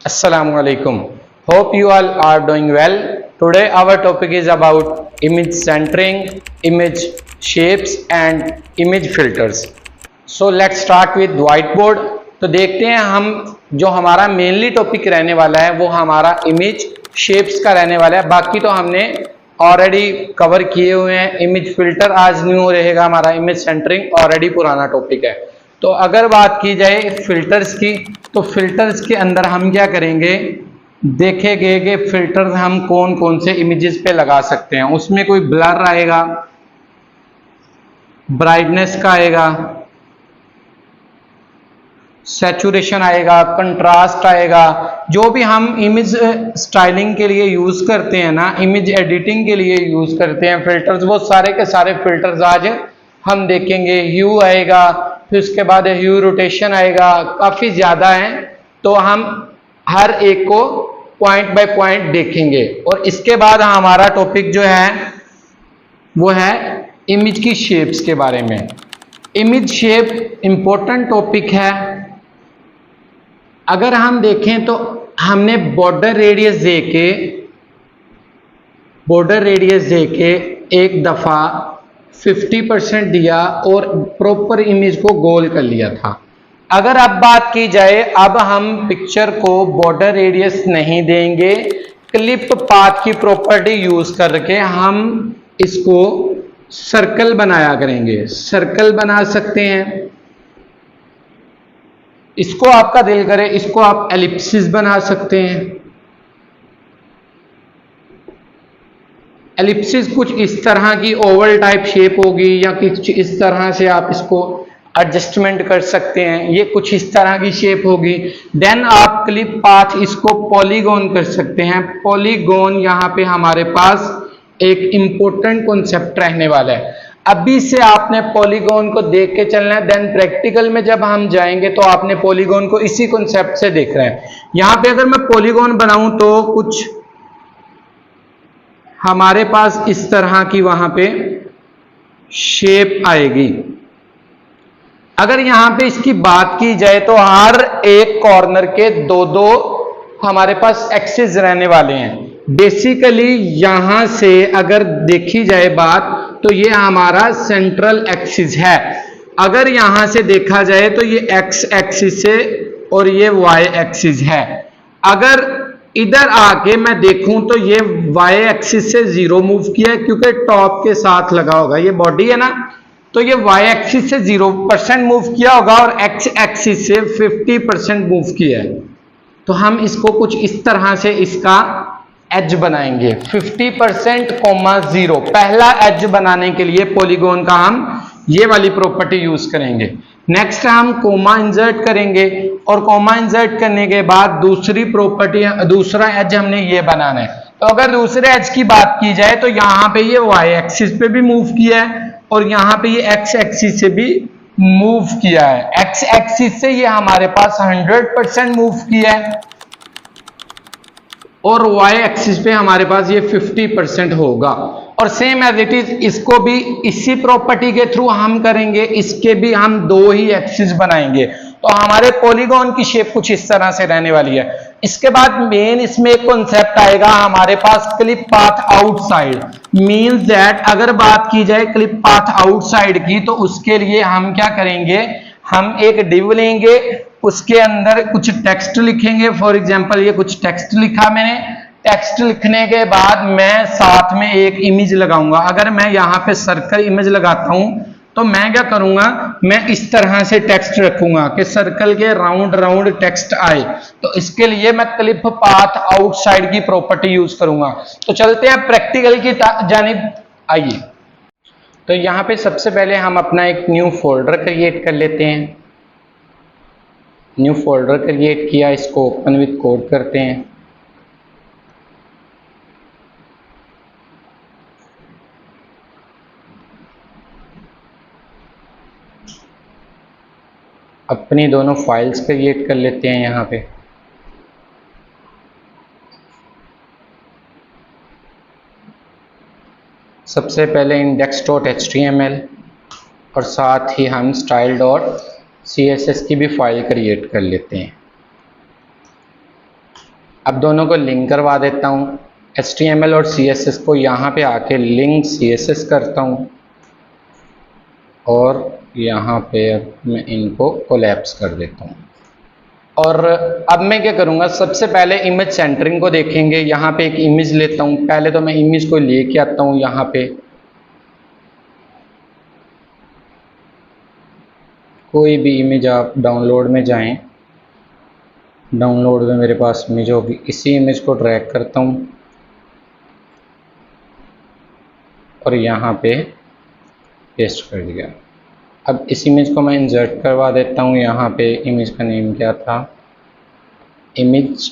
Assalamu alaikum. Hope you all are doing well. Today our topic is about image centering, image shapes and image filters. So let's start with whiteboard. तो देखते हैं हम जो हमारा mainly topic रहने वाला है वो हमारा इमेज शेप्स का रहने वाला है। बाकी तो हमने ऑलरेडी कवर किए हुए हैं। इमेज फिल्टर आज न्यू रहेगा, हमारा इमेज सेंटरिंग ऑलरेडी पुराना टॉपिक है। तो अगर बात की जाए फिल्टर्स की, तो फिल्टर्स के अंदर हम क्या करेंगे, देखेंगे कि फिल्टर्स हम कौन कौन से इमेजेस पे लगा सकते हैं। उसमें कोई ब्लर आएगा, ब्राइटनेस का आएगा, सैचुरेशन आएगा, कंट्रास्ट आएगा। जो भी हम इमेज स्टाइलिंग के लिए यूज करते हैं ना, इमेज एडिटिंग के लिए यूज करते हैं फिल्टर्स, वो सारे के सारे फिल्टर्स आज हम देखेंगे। ह्यू आएगा, फिर उसके बाद ह्यू रोटेशन आएगा, काफी ज्यादा है। तो हम हर एक को पॉइंट बाय पॉइंट देखेंगे। और इसके बाद हमारा टॉपिक जो है वो है इमेज की शेप्स के बारे में। इमेज शेप इंपॉर्टेंट टॉपिक है। अगर हम देखें तो हमने बॉर्डर रेडियस देके एक दफा 50% दिया और प्रॉपर इमेज को गोल कर लिया था। अगर अब बात की जाए, अब हम पिक्चर को बॉर्डर रेडियस नहीं देंगे, क्लिप पाथ की प्रॉपर्टी यूज करके हम इसको सर्कल बनाया करेंगे। सर्कल बना सकते हैं, इसको आपका दिल करे इसको आप एलिप्सिस बना सकते हैं। एलिप्सिस कुछ इस तरह की ओवल टाइप शेप होगी, या कुछ इस तरह से आप इसको एडजस्टमेंट कर सकते हैं। ये कुछ इस तरह की शेप होगी। देन आप क्लिप पाथ इसको पॉलीगॉन कर सकते हैं। पॉलीगॉन यहाँ पे हमारे पास एक इंपॉर्टेंट कॉन्सेप्ट रहने वाला है। अभी से आपने पॉलीगॉन को देख के चलना है, देन प्रैक्टिकल में जब हम जाएंगे तो आपने पॉलीगॉन को इसी कॉन्सेप्ट से देख रहे हैं। यहाँ पे अगर मैं पॉलीगॉन बनाऊं तो कुछ हमारे पास इस तरह की वहां पे शेप आएगी। अगर यहां पे इसकी बात की जाए तो हर एक कॉर्नर के दो दो हमारे पास एक्सिस रहने वाले हैं। बेसिकली यहां से अगर देखी जाए बात तो ये हमारा सेंट्रल एक्सिस है। अगर यहां से देखा जाए तो ये एक्स एक्सिस है और ये वाई एक्सिस है। अगर इधर आके मैं देखूं तो ये वाई एक्सिस से 0 मूव किया है, क्योंकि टॉप के साथ लगा होगा, ये बॉडी है ना, तो ये वाई एक्सिस से 0% मूव किया होगा और एक्स एक्सिस से 50% मूव किया है। तो हम इसको कुछ इस तरह से इसका एज बनाएंगे। 50%, 0 पहला एज बनाने के लिए पॉलीगॉन का हम ये वाली प्रॉपर्टी यूज करेंगे। नेक्स्ट हम कोमा इंसर्ट करेंगे और कोमा इंसर्ट करने के बाद दूसरी प्रॉपर्टी, दूसरा एज हमने ये बनाना है। तो अगर दूसरे एज की बात की जाए तो यहाँ पे ये वाई एक्सिस पे भी मूव किया है और यहाँ पे ये एक्स एक्सिस से भी मूव किया है। एक्स एक्सिस से ये हमारे पास 100% मूव किया है और वाई एक्सिस पे हमारे पास ये 50% होगा। और सेम एज इट इज इसको भी इसी प्रॉपर्टी के थ्रू हम करेंगे। इसके भी हम दो ही एक्सिस बनाएंगे। तो हमारे पॉलीगॉन की शेप कुछ इस तरह से रहने वाली है। इसके बाद मेन इसमें एक कॉन्सेप्ट आएगा हमारे पास, clip path outside. Means that अगर बात की जाए क्लिप पाथ आउटसाइड की, तो उसके लिए हम क्या करेंगे, हम एक डिव लेंगे, उसके अंदर कुछ टेक्स्ट लिखेंगे। फॉर एग्जांपल ये कुछ टेक्स्ट लिखा मैंने। टेक्स्ट लिखने के बाद मैं साथ में एक इमेज लगाऊंगा। अगर मैं यहाँ पे सर्कल इमेज लगाता हूं तो मैं क्या करूंगा, मैं इस तरह से टेक्स्ट रखूंगा कि सर्कल के राउंड राउंड टेक्स्ट आए। तो इसके लिए मैं क्लिप पाथ आउटसाइड की प्रॉपर्टी यूज करूंगा। तो चलते हैं प्रैक्टिकल की जानिब, आइए। तो यहाँ पे सबसे पहले हम अपना एक न्यू फोल्डर क्रिएट कर लेते हैं। न्यू फोल्डर क्रिएट किया, इसको ओपन विद कोड करते हैं। अपनी दोनों फाइल्स क्रिएट कर लेते हैं यहाँ पे। सबसे पहले index.html और साथ ही हम style.css की भी फाइल क्रिएट कर लेते हैं। अब दोनों को लिंक करवा देता हूँ, HTML और CSS को यहाँ पे आके लिंक CSS करता हूँ और यहाँ पे अब मैं इनको कोलैप्स कर देता हूँ। और अब मैं क्या करूँगा, सबसे पहले इमेज सेंटरिंग को देखेंगे। यहाँ पे एक इमेज लेता हूँ, पहले तो मैं इमेज को लेके आता हूँ यहाँ पे, कोई भी इमेज आप डाउनलोड में जाएं, डाउनलोड में मेरे पास इमेज होगी, इसी इमेज को ड्रैग करता हूँ और यहाँ पे पेस्ट कर दिया। अब इस इमेज को मैं इंसर्ट करवा देता हूँ। यहाँ पे इमेज का नेम क्या था, इमेज,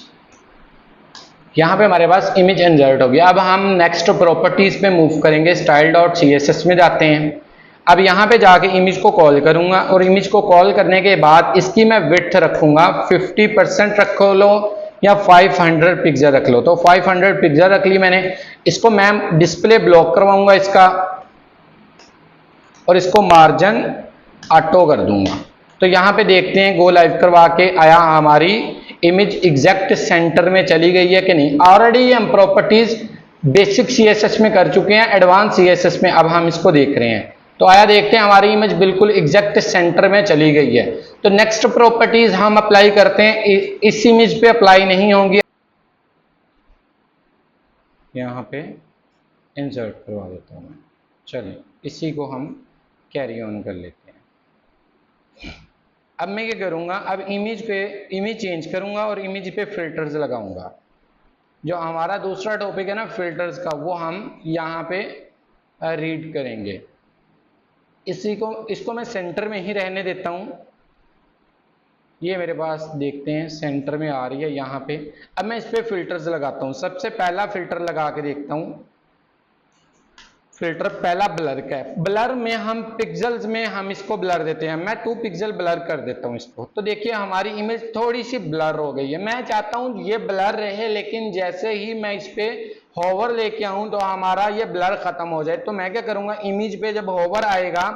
यहाँ पे हमारे पास इमेज इंसर्ट हो गया। अब हम नेक्स्ट प्रॉपर्टीज पे मूव करेंगे, style.css में जाते हैं। अब यहाँ पे जाके इमेज को कॉल करूंगा और इमेज को कॉल करने के बाद इसकी मैं विड्थ रखूंगा 50% रख लो या 500 पिक्सल रख लो, तो 500 पिक्सल रख ली मैंने। इसको मैं डिस्प्ले ब्लॉक करवाऊंगा इसका और इसको मार्जिन ऑटो कर दूंगा। तो यहाँ पे देखते हैं, गो लाइव करवा के आया, हमारी इमेज एग्जैक्ट सेंटर में चली गई है कि नहीं। ऑलरेडी हम प्रॉपर्टीज बेसिक CSS में कर चुके हैं, एडवांस CSS में अब हम इसको देख रहे हैं। तो आया, देखते हैं हमारी इमेज बिल्कुल एग्जैक्ट सेंटर में चली गई है। तो नेक्स्ट प्रॉपर्टीज हम अप्लाई करते हैं, इस इमेज पे अप्लाई नहीं होंगी, यहाँ पे इंसर्ट करवा देता हूँ मैं। चलिए इसी को हम कैरी ऑन कर लेते हैं। अब मैं क्या करूँगा, अब इमेज चेंज करूँगा और इमेज पे फिल्टर्स लगाऊंगा। जो हमारा दूसरा टॉपिक है ना फिल्टर्स का, वो हम यहाँ पे रीड करेंगे। इसको मैं सेंटर में ही रहने देता हूँ। ये मेरे पास देखते हैं सेंटर में आ रही है यहाँ पे। अब मैं इस पे फिल्टर्स लगाता हूँ। सबसे पहला फिल्टर लगा के देखता हूँ। फिल्टर पहला ब्लर का है। ब्लर में हम पिक्सल्स में हम इसको ब्लर देते हैं। मैं 2 पिक्सल ब्लर कर देता हूँ इसको। तो देखिए हमारी इमेज थोड़ी सी ब्लर हो गई है। मैं चाहता हूँ ये ब्लर रहे, लेकिन जैसे ही मैं इस पे होवर लेके आऊँ तो हमारा ये ब्लर खत्म हो जाए। तो मैं क्या करूँगा, इमेज पे जब होवर आएगा,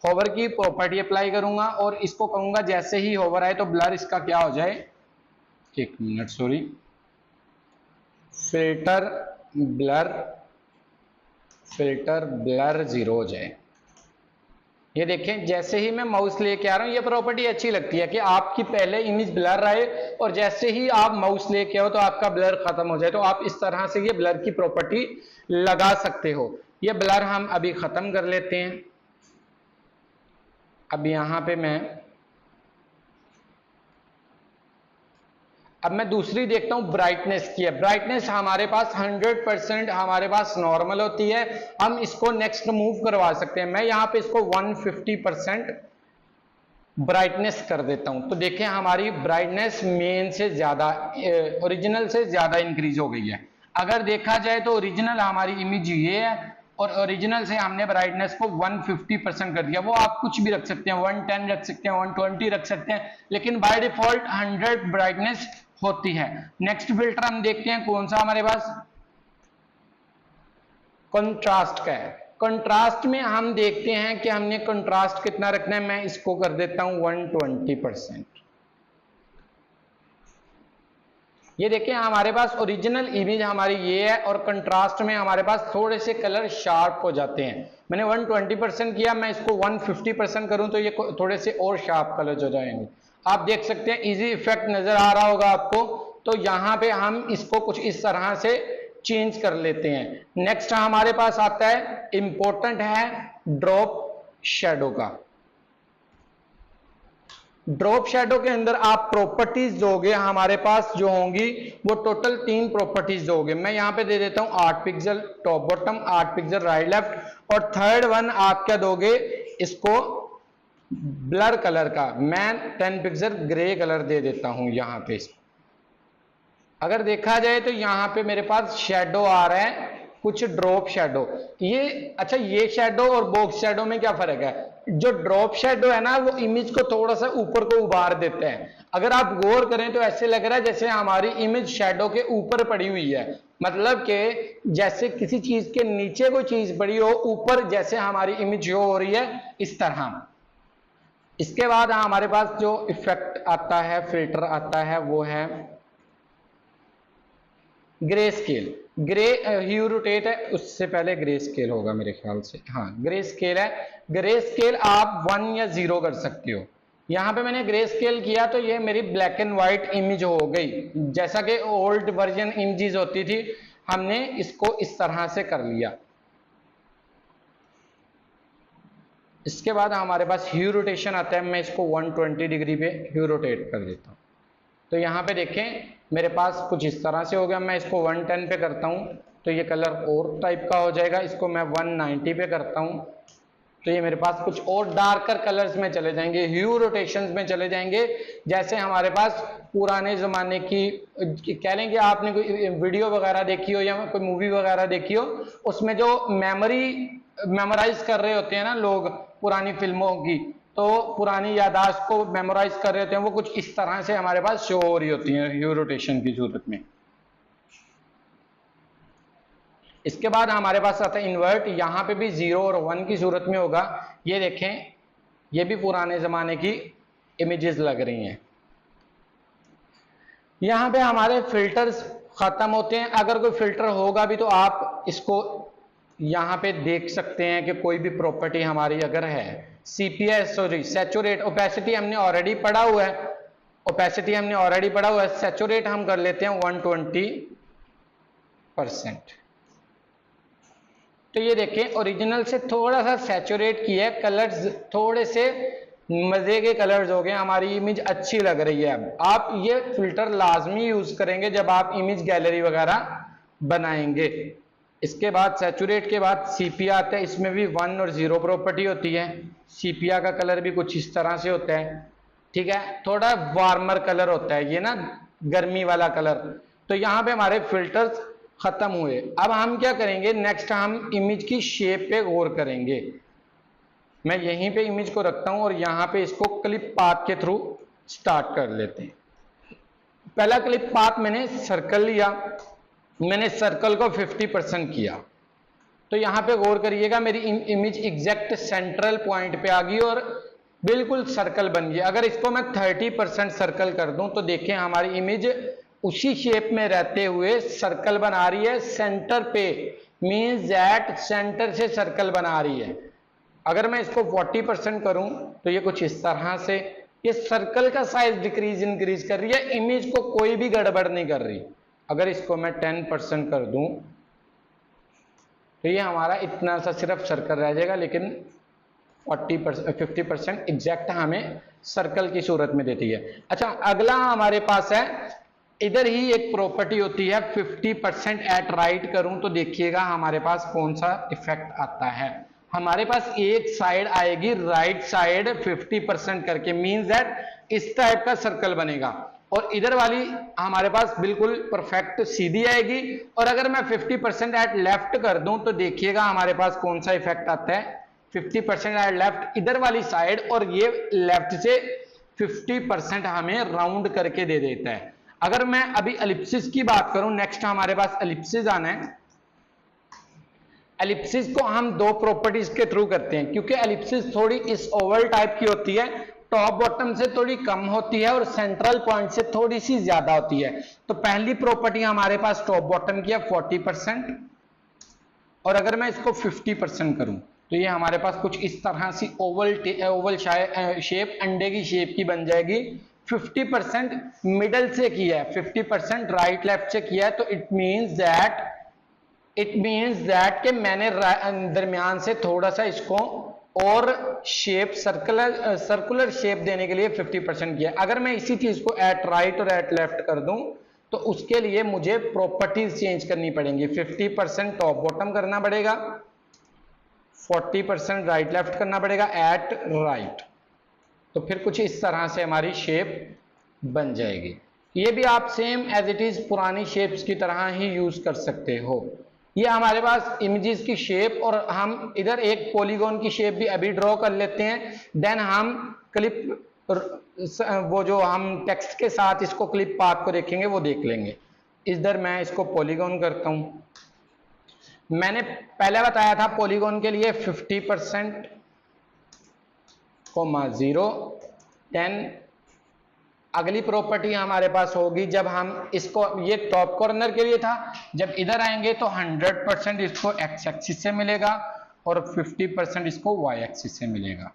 होवर की प्रॉपर्टी अप्लाई करूँगा और इसको कहूँगा जैसे ही होवर आए तो ब्लर इसका क्या हो जाए, एक मिनट सॉरी, फिल्टर ब्लर 0 हो जाए। ये देखें, जैसे ही मैं माउस लेके आ रहा हूँ, ये प्रॉपर्टी अच्छी लगती है कि आपकी पहले इमेज ब्लर आए और जैसे ही आप माउस लेके आओ तो आपका ब्लर खत्म हो जाए। तो आप इस तरह से ये ब्लर की प्रॉपर्टी लगा सकते हो। ये ब्लर हम अभी खत्म कर लेते हैं। अब यहाँ पे अब मैं दूसरी देखता हूं ब्राइटनेस की है। ब्राइटनेस हमारे पास 100% हमारे पास नॉर्मल होती है। हम इसको नेक्स्ट मूव करवा सकते हैं। मैं यहां पे इसको 150% ब्राइटनेस कर देता हूं। तो देखें हमारी ब्राइटनेस मेन से ज्यादा, ओरिजिनल से ज्यादा इंक्रीज हो गई है। अगर देखा जाए तो ओरिजिनल हमारी इमेज ये है और ओरिजिनल से हमने ब्राइटनेस को 150% कर दिया। वो आप कुछ भी रख सकते हैं, 110 रख सकते हैं, 120 रख सकते हैं, लेकिन बाय डिफॉल्ट 100 ब्राइटनेस होती है। नेक्स्ट फिल्टर हम देखते हैं कौन सा हमारे पास, कंट्रास्ट का है। कंट्रास्ट में हम देखते हैं कि हमने कंट्रास्ट कितना रखना है। मैं इसको कर देता हूं 120%। ये देखिए हमारे पास ओरिजिनल इमेज हमारी ये है और कंट्रास्ट में हमारे पास थोड़े से कलर शार्प हो जाते हैं। मैंने 120% किया, मैं इसको 150% करूं तो ये थोड़े से और शार्प कलर हो जाएंगे। आप देख सकते हैं इजी इफेक्ट नजर आ रहा होगा आपको। तो यहां पे हम इसको कुछ इस तरह से चेंज कर लेते हैं। नेक्स्ट हमारे पास आता है, इंपॉर्टेंट है, ड्रॉप शैडो का। ड्रॉप शैडो के अंदर आप प्रॉपर्टीज दोगे, हमारे पास जो होंगी वो टोटल 3 प्रॉपर्टीज दोगे। मैं यहां पे दे देता हूं 8 pixel top bottom, 8 pixel right left, और थर्ड वन आप क्या दोगे, इसको ब्लर कलर का मैं 10 पिक्सल ग्रे कलर दे देता हूं यहां पे। अगर देखा जाए तो यहां पे मेरे पास शैडो आ रहा है, कुछ ड्रॉप शैडो। ये अच्छा, ये शैडो और बॉक्स शैडो में क्या फर्क है? जो ड्रॉप शैडो है ना, वो इमेज को थोड़ा सा ऊपर को उभार देते हैं। अगर आप गौर करें तो ऐसे लग रहा है जैसे हमारी इमेज शैडो के ऊपर पड़ी हुई है, मतलब कि जैसे किसी चीज के नीचे कोई चीज पड़ी हो, ऊपर जैसे हमारी इमेज शो हो रही है, इस तरह। इसके बाद हमारे पास जो इफेक्ट आता है, फिल्टर आता है, वो है ग्रे स्केल, ग्रे ह्यू रोटेट है, उससे पहले ग्रे स्केल होगा मेरे ख्याल से, हाँ ग्रे स्केल है। ग्रे स्केल आप 1 या 0 कर सकते हो। यहां पे मैंने ग्रे स्केल किया तो ये मेरी ब्लैक एंड व्हाइट इमेज हो गई, जैसा कि ओल्ड वर्जन इमेजेस होती थी, हमने इसको इस तरह से कर लिया। इसके बाद हमारे पास ह्यू रोटेशन आता है, मैं इसको 120 डिग्री पे ह्यू रोटेट कर देता हूं। तो यहाँ पे देखें मेरे पास कुछ इस तरह से हो गया। मैं इसको 110 पे करता हूँ तो ये कलर और टाइप का हो जाएगा। इसको मैं 190 पे करता हूँ तो ये मेरे पास कुछ और डार्कर कलर्स में चले जाएंगे, ह्यू रोटेशंस में चले जाएंगे। जैसे हमारे पास पुराने ज़माने की कह लें कि आपने कोई वीडियो वगैरह देखी हो या कोई मूवी वगैरह देखी हो, उसमें जो मेमोराइज कर रहे होते हैं ना लोग पुरानी फिल्मों की, तो पुरानी यादाश्त को मेमोराइज कर रहे होते हैं, वो कुछ इस तरह से हमारे पास शो हो रही होती है ह्यू रोटेशन की सूरत में। इसके बाद हमारे पास आता है इन्वर्ट, यहां पे भी 0 और 1 की सूरत में होगा। ये देखें ये भी पुराने जमाने की इमेजेस लग रही हैं। यहां पे हमारे फिल्टर्स खत्म होते हैं। अगर कोई फिल्टर होगा भी तो आप इसको यहां पे देख सकते हैं कि कोई भी प्रॉपर्टी हमारी अगर है, सीपीएस सॉरी सैचुरेट, ओपेसिटी हमने ऑलरेडी पढ़ा हुआ है, ओपेसिटी हमने ऑलरेडी पढ़ा हुआ है। सैचुरेट हम कर लेते हैं 120%। तो ये देखें ओरिजिनल से थोड़ा सा सैचुरेट किया है, कलर्स थोड़े से मजे के कलर्स हो गए, हमारी इमेज अच्छी लग रही है। अब आप ये फिल्टर लाजमी यूज करेंगे जब आप इमेज गैलरी वगैरह बनाएंगे। इसके बाद सैचुरेट के बाद सीपिया आता है, इसमें भी 1 और 0 प्रॉपर्टी होती है। सीपिया का कलर भी कुछ इस तरह से होता है, ठीक है, थोड़ा वार्मर कलर होता है ये ना, गर्मी वाला कलर। तो यहां पे हमारे फिल्टर्स खत्म हुए। अब हम क्या करेंगे, नेक्स्ट हम इमेज की शेप पे गौर करेंगे। मैं यहीं पे इमेज को रखता हूं और यहां पे इसको क्लिप पाथ के थ्रू स्टार्ट कर लेते हैं। पहला क्लिप पाथ मैंने सर्कल लिया, मैंने सर्कल को 50% किया। तो यहां पे गौर करिएगा मेरी इमेज एग्जैक्ट सेंट्रल पॉइंट पे आ गई और बिल्कुल सर्कल बन गया। अगर इसको मैं 30% सर्कल कर दूं तो देखें हमारी इमेज उसी शेप में रहते हुए सर्कल बना रही है सेंटर पे, मींस दैट सेंटर से सर्कल बना रही है। अगर मैं इसको 40% करूं तो ये कुछ इस तरह से, ये सर्कल का साइज डिक्रीज इंक्रीज कर रही है, इमेज को कोई भी गड़बड़ नहीं कर रही। अगर इसको मैं 10% कर दूं तो ये हमारा इतना सा सिर्फ सर्कल रह जाएगा, लेकिन 50% एग्जैक्ट हमें सर्कल की सूरत में देती है। अच्छा अगला हमारे पास है, इधर ही एक प्रॉपर्टी होती है 50% एट राइट करूं तो देखिएगा हमारे पास कौन सा इफेक्ट आता है। हमारे पास एक साइड आएगी राइट साइड 50% करके, मींस दैट इस टाइप का सर्कल बनेगा, और इधर वाली हमारे पास बिल्कुल परफेक्ट सीधी आएगी। और अगर मैं 50% एट लेफ्ट कर दूं तो देखिएगा हमारे पास कौन सा इफेक्ट आता है, 50% एट लेफ्ट इधर वाली साइड, और ये लेफ्ट से 50% हमें राउंड करके दे देता है। अगर मैं अभी एलिप्सिस की बात करूं, नेक्स्ट हमारे पास एलिप्सिस आना है। एलिप्सिस को हम दो प्रॉपर्टीज के थ्रू करते हैं, क्योंकि एलिप्सिस थोड़ी इस ओवल टाइप की होती है, टॉप बॉटम से थोड़ी कम होती है और सेंट्रल पॉइंट से थोड़ी सी ज्यादा होती है। तो पहली प्रॉपर्टी हमारे पास टॉप बॉटम की है 40%, और अगर मैं इसको 50% करूं तो ये हमारे पास कुछ इस तरह से ओवल शेप, अंडे की शेप की बन जाएगी। 50% मिडल से किया है, 50% राइट लेफ्ट से किया है, तो इट मींस दैट कि मैंने दरमियान से थोड़ा सा इसको और शेप सर्कुलर शेप देने के लिए 50% किया। अगर मैं इसी चीज को एट राइट और एट लेफ्ट कर दूं तो उसके लिए मुझे प्रॉपर्टीज चेंज करनी पड़ेंगी। 50% टॉप बॉटम करना पड़ेगा, 40% राइट लेफ्ट करना पड़ेगा एट राइट, तो फिर कुछ इस तरह से हमारी शेप बन जाएगी। ये भी आप सेम एज इट इज पुरानी शेप्स की तरह ही यूज कर सकते हो। ये हमारे पास इमेजेस की शेप, और हम इधर एक पॉलीगॉन की शेप भी अभी ड्रॉ कर लेते हैं, देन हम क्लिप वो जो हम टेक्स्ट के साथ इसको क्लिप पाथ को देखेंगे वो देख लेंगे। इधर मैं इसको पॉलीगॉन करता हूं। मैंने पहले बताया था पॉलीगॉन के लिए 50%, 0, 10, अगली प्रॉपर्टी हमारे पास होगी जब हम इसको, ये टॉप कॉर्नर के लिए था, जब इधर आएंगे तो 100% इसको एक्स एक्सिस से मिलेगा और 50% इसको वाई एक्सिस से मिलेगा।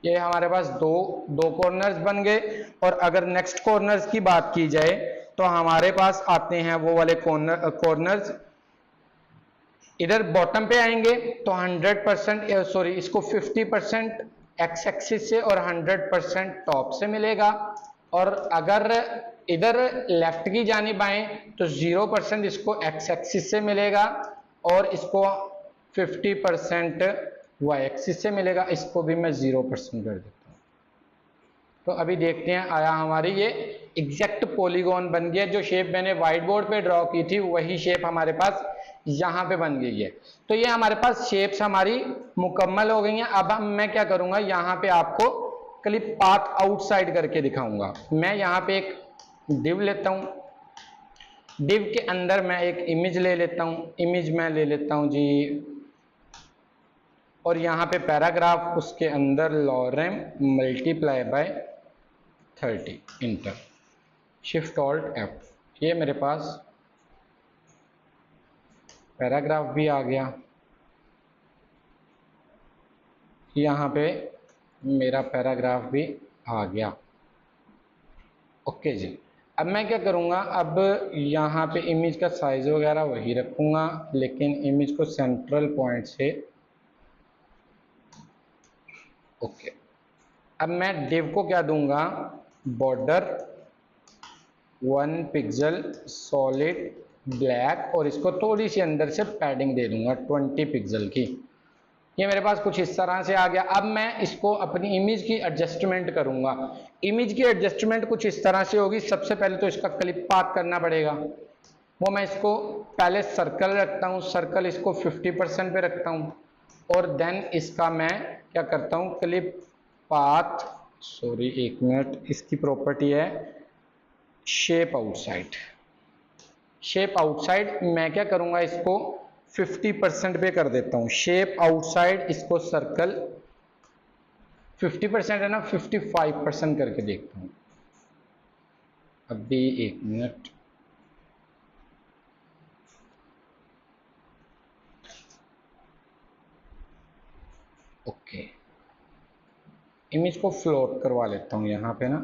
ये हमारे पास दो कॉर्नर्स बन गए। और अगर नेक्स्ट कॉर्नर्स की बात की जाए तो हमारे पास आते हैं वो वाले कॉर्नर्स, इधर बॉटम पे आएंगे तो 100% सॉरी इसको 50% एक्स एक्सिस से और 100% टॉप से मिलेगा। और अगर इधर लेफ्ट की जानिब आए तो 0% इसको एक्स एक्सिस से मिलेगा और इसको 50% वाई एक्सिस से मिलेगा। इसको भी मैं 0% कर देता हूँ। तो अभी देखते हैं आया हमारी ये एग्जैक्ट पॉलीगॉन बन गया। जो शेप मैंने व्हाइट बोर्ड पे ड्रॉ की थी वही शेप हमारे पास यहाँ पे बन गई है। तो ये हमारे पास शेप्स हमारी मुकम्मल हो गई हैं। अब मैं क्या करूंगा, यहाँ पे आपको क्लिप पाथ आउटसाइड करके दिखाऊंगा। मैं यहाँ पे एक डिव लेता हूँ, डिव के अंदर मैं एक इमेज ले लेता हूँ, इमेज मैं ले लेता हूँ जी, और यहाँ पे पैराग्राफ, उसके अंदर lorem multiply by 30, inter, shift alt F. ये मेरे पास पैराग्राफ भी आ गया। यहाँ पे मेरा पैराग्राफ भी आ गया। ओके जी। अब मैं क्या करूँगा, अब यहाँ पे इमेज का साइज वगैरह वही रखूँगा, लेकिन इमेज को सेंट्रल पॉइंट से, ओके। अब मैं डिव को क्या दूंगा, बॉर्डर 1 पिक्सल सॉलिड ब्लैक, और इसको थोड़ी सी अंदर से पैडिंग दे दूंगा 20 पिक्सल की। ये मेरे पास कुछ इस तरह से आ गया। अब मैं इसको अपनी इमेज की एडजस्टमेंट करूंगा। इमेज की एडजस्टमेंट कुछ इस तरह से होगी। सबसे पहले तो इसका क्लिप पाथ करना पड़ेगा, वो मैं इसको पहले सर्कल रखता हूँ, सर्कल इसको 50% पे रखता हूँ, और देन इसका मैं क्या करता हूँ, क्लिप पाथ, सॉरी एक मिनट, इसकी प्रॉपर्टी है शेप आउटसाइड। शेप आउटसाइड मैं क्या करूंगा, इसको 50% पे कर देता हूं। शेप आउटसाइड, इसको सर्कल 50% है ना, 55% करके देखता हूं। अभी एक मिनट, ओके। इमेज को फ्लोट करवा लेता हूं यहाँ पे ना,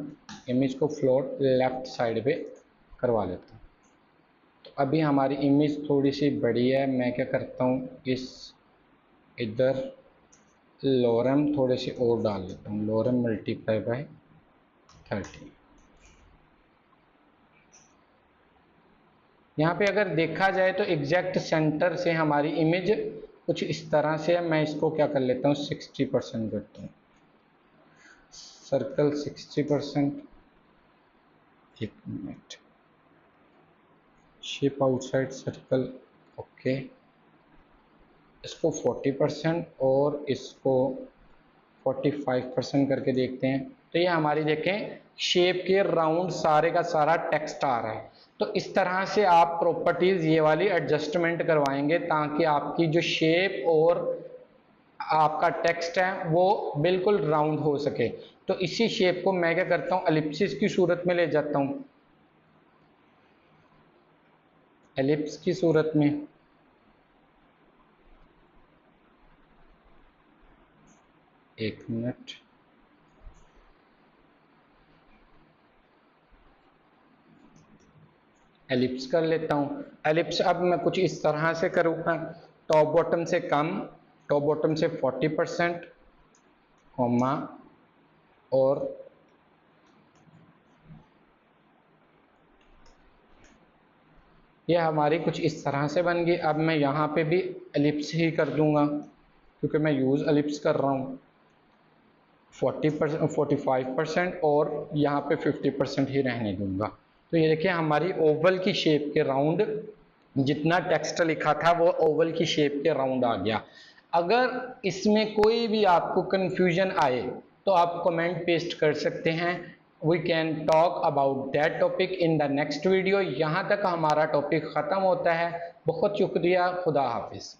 इमेज को फ्लोट लेफ्ट साइड पे करवा लेता हूं। तो अभी हमारी इमेज थोड़ी सी बड़ी है। मैं क्या करता हूँ, इस इधर लॉरेम थोड़े से और डाल लेता हूँ, लॉरेम मल्टीप्लाई बाय 30। यहाँ पे अगर देखा जाए तो एग्जैक्ट सेंटर से हमारी इमेज कुछ इस तरह से है। मैं इसको क्या कर लेता हूँ, 60% करता हूँ, सर्कल 60%, एक minute, shape outside circle, okay. इसको 40% और इसको 45% करके देखते हैं। तो ये हमारी देखें शेप के राउंड सारे का सारा टेक्स्ट आ रहा है। तो इस तरह से आप प्रॉपर्टीज ये वाली एडजस्टमेंट करवाएंगे ताकि आपकी जो शेप और आपका टेक्स्ट है वो बिल्कुल राउंड हो सके। तो इसी शेप को मैं क्या करता हूँ, एलिप्सिस की सूरत में ले जाता हूँ, एलिप्स की सूरत में। एक मिनट, एलिप्स कर लेता हूं। एलिप्स अब मैं कुछ इस तरह से करूंगा, टॉप बॉटम से कम, टॉप बॉटम से 40%, कॉमा, और ये हमारी कुछ इस तरह से बन गई। अब मैं यहाँ पे भी एलिप्स ही कर दूंगा क्योंकि मैं यूज एलिप्स कर रहा हूँ। 40%, 45% और यहाँ पे 50% ही रहने दूंगा। तो ये देखिए हमारी ओवल की शेप के राउंड, जितना टेक्स्ट लिखा था वो ओवल की शेप के राउंड आ गया। अगर इसमें कोई भी आपको कंफ्यूजन आए तो आप कमेंट पेस्ट कर सकते हैं। We can talk about that topic in the next video. यहाँ तक हमारा टॉपिक ख़त्म होता है। बहुत शुक्रिया, खुदा हाफिज़।